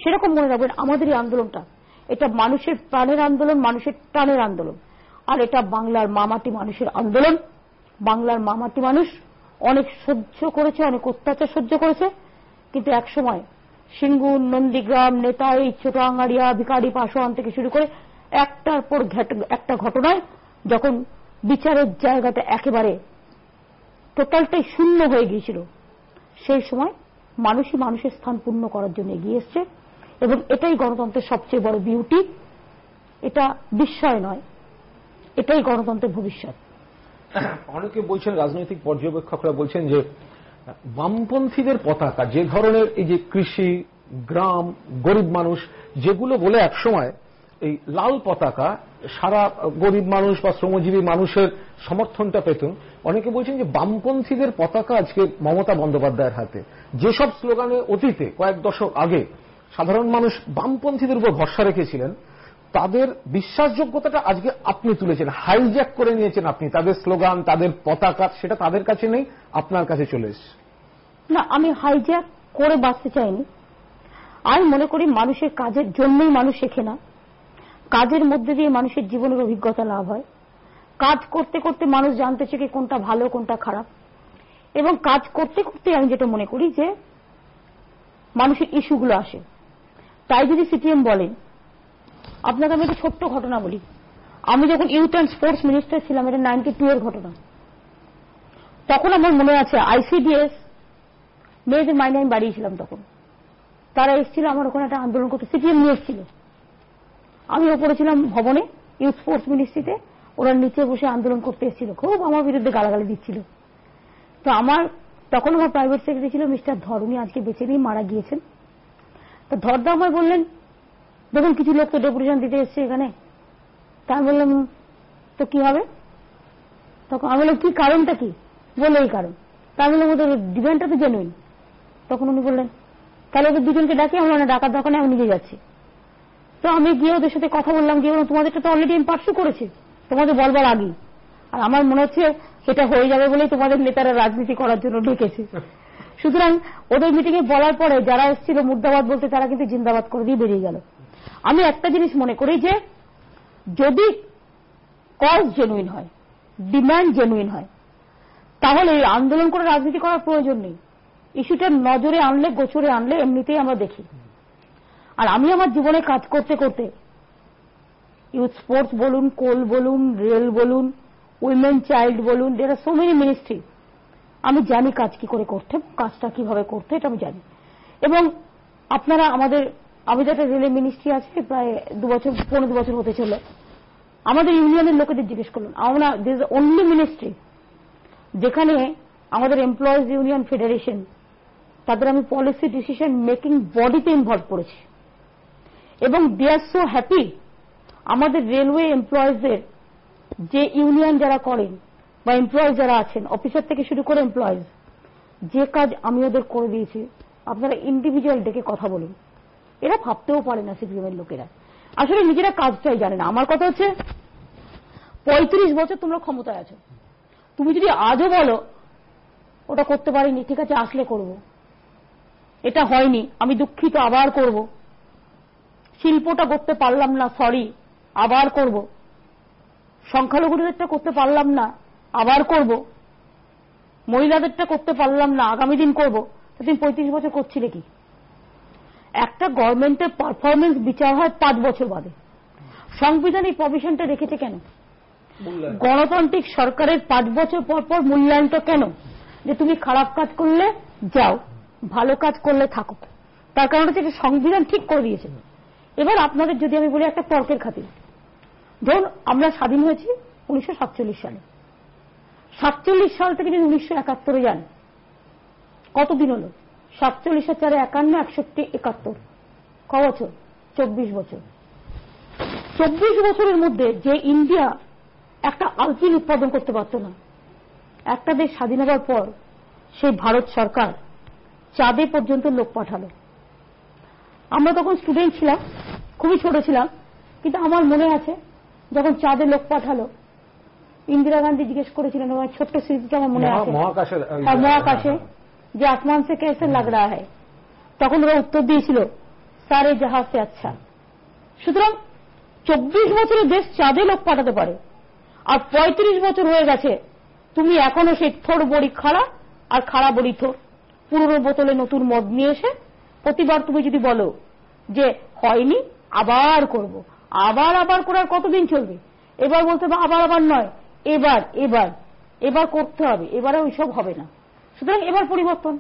সেরকম মনে রাখবেন আমাদের এই আন্দোলনটা, এটা মানুষের প্রাণের আন্দোলন, মানুষের প্রাণের আন্দোলন। আর এটা বাংলার মামাটি মানুষের আন্দোলন। বাংলার মামাটি মানুষ অনেক সহ্য করেছে, অনেক অত্যাচার সহ্য করেছে, কিন্তু একসময় সিঙ্গুর, নন্দীগ্রাম, নেতাই, ছোট আঙ্গারিয়া, ভিকারি পাশোয়ান থেকে শুরু করে একটার পর একটা ঘটনায় যখন বিচারের জায়গাটা একেবারে টোটালটাই শূন্য হয়ে গিয়েছিল, সেই সময় মানুষই মানুষের স্থান পূর্ণ করার জন্য এগিয়ে এসছে। এবং এটাই গণতন্ত্রের সবচেয়ে বড় বিউটি। এটা বিস্ময় নয়, এটাই গণতন্ত্রের ভবিষ্যৎ। অনেকে বলছেন, রাজনৈতিক পর্যবেক্ষকরা বলছেন যে বামপন্থীদের পতাকা যে ধরনের, এই যে কৃষি, গ্রাম, গরিব মানুষ, যেগুলো বলে একসময় এই লাল পতাকা সারা গরিব মানুষ বা শ্রমজীবী মানুষের সমর্থনটা পেতেন, অনেকে বলছেন যে বামপন্থীদের পতাকা আজকে মমতা বন্দ্যোপাধ্যায়ের হাতে। যেসব স্লোগানে অতীতে কয়েক দশক আগে সাধারণ মানুষ বামপন্থীদের উপর ভরসা রেখেছিলেন, তাদের বিশ্বাসযোগ্যতাটা আজকে আপনি তুলেছেন, হাইজ্যাক করে নিয়েছেন আপনি। তাদের স্লোগান, তাদের পতাকা, সেটা তাদের কাছে নেই, আপনার কাছে চলে এসেছে। না, আমি হাইজ্যাক করে বাঁচতে চাইনি। আমি মনে করি মানুষের কাজের জন্যই মানুষ শেখে না, কাজের মধ্যে দিয়ে মানুষের জীবনের অভিজ্ঞতা লাভ হয়। কাজ করতে করতে মানুষ জানতে শেখে কোনটা ভালো কোনটা খারাপ। এবং কাজ করতে করতে আমি যেটা মনে করি যে মানুষের ইস্যুগুলো আসে। তাই যদি সিপিএম বলেন, আপনাকে আমি একটা ছোট্ট ঘটনা বলি। আমি যখন ইউথ অ্যান্ড স্পোর্টস মিনিস্টার ছিলাম, এটা 92 এর ঘটনা, তখন আমার মনে আছে আইসিডিএস মেয়েদের মাইনে আমি বাড়িয়েছিলাম। তখন তারা এসেছিল আমার ওখানে একটা আন্দোলন করতে, সিপিএম নিয়ে এসেছিল। আমি ওপরে ছিলাম ভবনে, ইউথ স্পোর্টস মিনিস্ট্রিতে, ওরা নিচে বসে আন্দোলন করতে এসেছিল, খুব আমার বিরুদ্ধে গালাগালি দিচ্ছিল। তো তখন আমার প্রাইভেট সেক্রেটারি ছিল মিস্টার ধর, উনি আজকে বেঁচে নেই, মারা গিয়েছেন। তো ধরদা আমায় বললেন, দেখুন কিছু লোক তো ডেপুটেশন দিতে এসছে এখানে। তা আমি বললাম তো কি হবে? তখন আমি বললাম কি কারণটা কি? বলে এই কারণ। তা আমি বললাম ওদের ডিমান্ডটা তো জেনুইন। তখন উনি বললেন তাহলে ওদের দুজনকে ডাকি। আমরা না ডাকার দরকার নেই, আমি নিজে যাচ্ছি। তো আমি গিয়ে ওদের সাথে কথা বললাম, গিয়ে বললাম তোমাদেরটা তো অলরেডি আমি পার্সু করেছি, তোমাদের বলবার আগেই। আর আমার মনে হচ্ছে সেটা হয়ে যাবে বলেই তোমাদের নেতারা রাজনীতি করার জন্য ঢেকেছে। সুতরাং ওদের মিটিংয়ে বলার পরে যারা এসেছিল মুর্দাবাদ বলতে, তারা কিন্তু জিন্দাবাদ করে দিয়ে বেরিয়ে গেল। আমি একটা জিনিস মনে করি যে যদি কজ জেনুইন হয়, ডিমান্ড জেনুইন হয়, তাহলে এই আন্দোলন করে রাজনীতি করার প্রয়োজন নেই। ইস্যুটা নজরে আনলে, গোচরে আনলে এমনিতেই আমরা দেখি। আর আমি আমার জীবনে কাজ করতে করতে, ইউথ স্পোর্টস বলুন, কোল বলুন, রেল বলুন, উইমেন চাইল্ড বলুন, দের আর সো মেনি মিনিস্ট্রি, আমি জানি কাজ কি করে করতে, কাজটা কিভাবে করতে, এটা আমি জানি। এবং আপনারা আমাদের একটা রেলের মিনিস্ট্রি আছে, প্রায় 2 বছর হতে চলে। আমাদের ইউনিয়নের লোকেদের জিজ্ঞেস করলাম, আমরা দিস ইজ অনলি মিনিস্ট্রি যেখানে আমাদের এমপ্লয়িজ ইউনিয়ন ফেডারেশন, তাদের আমি পলিসি ডিসিশন মেকিং বডিতে ইনভলভ করেছি। এবং দে আর সো হ্যাপি। আমাদের রেলওয়ে এমপ্লয়িজদের যে ইউনিয়ন যারা করেন বা এমপ্লয়িজ যারা আছেন, অফিসার থেকে শুরু করে এমপ্লয়িজ, যে কাজ আমি ওদের করে দিয়েছি, আপনারা ইন্ডিভিজুয়াল ডেকে কথা বলুন। এরা ভাবতেও পারে না, সিপিএম এর লোকেরা আসলে নিজেরা কাজটাই জানে না। আমার কথা হচ্ছে 35 বছর তোমরা ক্ষমতায় আছো, তুমি যদি আজও বলো ওটা করতে পারিনি, ঠিক আছে আসলে করব, এটা হয়নি আমি দুঃখিত, আবার করব, শিল্পটা করতে পারলাম না, সরি, আবার করব, সংখ্যালঘুদেরটা করতে পারলাম না, আবার করব, মহিলাদেরটা করতে পারলাম না, আগামী দিন করব। তুমি 35 বছর করছিলে কি? একটা গভর্নমেন্টের পারফরমেন্স বিচার হয় 5 বছর বাদে। সংবিধান এই প্রভিশনটা রেখেছে কেন? গণতান্ত্রিক সরকারের 5 বছর পর পর মূল্যায়নটা কেন? যে তুমি খারাপ কাজ করলে যাও, ভালো কাজ করলে থাকো। তার কারণ হচ্ছে সংবিধান ঠিক করে দিয়েছে। এবার আপনাদের যদি আমি বলি একটা তর্কের খাতির, ধরুন আমরা স্বাধীন হয়েছি 1947 সালে। 47 সাল থেকে যদি 1971 যান, কতদিন হলো? 47 আর 4 51, 61, 71, ক বছর? 24 বছর। 24 বছরের মধ্যে যে ইন্ডিয়া একটা আলপিন উৎপাদন করতে পারত না, একটা দেশ স্বাধীন হওয়ার পর সেই ভারত সরকার চাঁদে পর্যন্ত লোক পাঠালো। আমরা তখন স্টুডেন্ট ছিলাম, খুবই ছোট ছিলাম, কিন্তু আমার মনে আছে যখন চাঁদে লোক পাঠালো, ইন্দিরা গান্ধী জিজ্ঞেস করেছিলেন, আমার ছোট্ট স্মৃতিটা আমার মনে আছে, মহাকাশে যে আসমান সে কেসে লাগ রা হ্যায়, তখন ওরা উত্তর দিয়েছিল সারে জাহা সে আচ্ছা। সুতরাং 24 বছরে দেশ চাঁদে লোক পাঠাতে পারে, আর 35 বছর হয়ে গেছে তুমি এখনো সেই থোর বড়ি খাড়া আর খাড়া বড়ি থোর, পুরনো বোতলে নতুন মদ নিয়ে এসে প্রতিবার তুমি যদি বলো যে হয়নি আবার করব, আবার আবার করার কতদিন চলবে? এবার বলতে হবে আবার আবার নয়, এবার এবার এবার করতে হবে, এবারে ওইসব হবে না। সুতরাং এবার পরিবর্তন।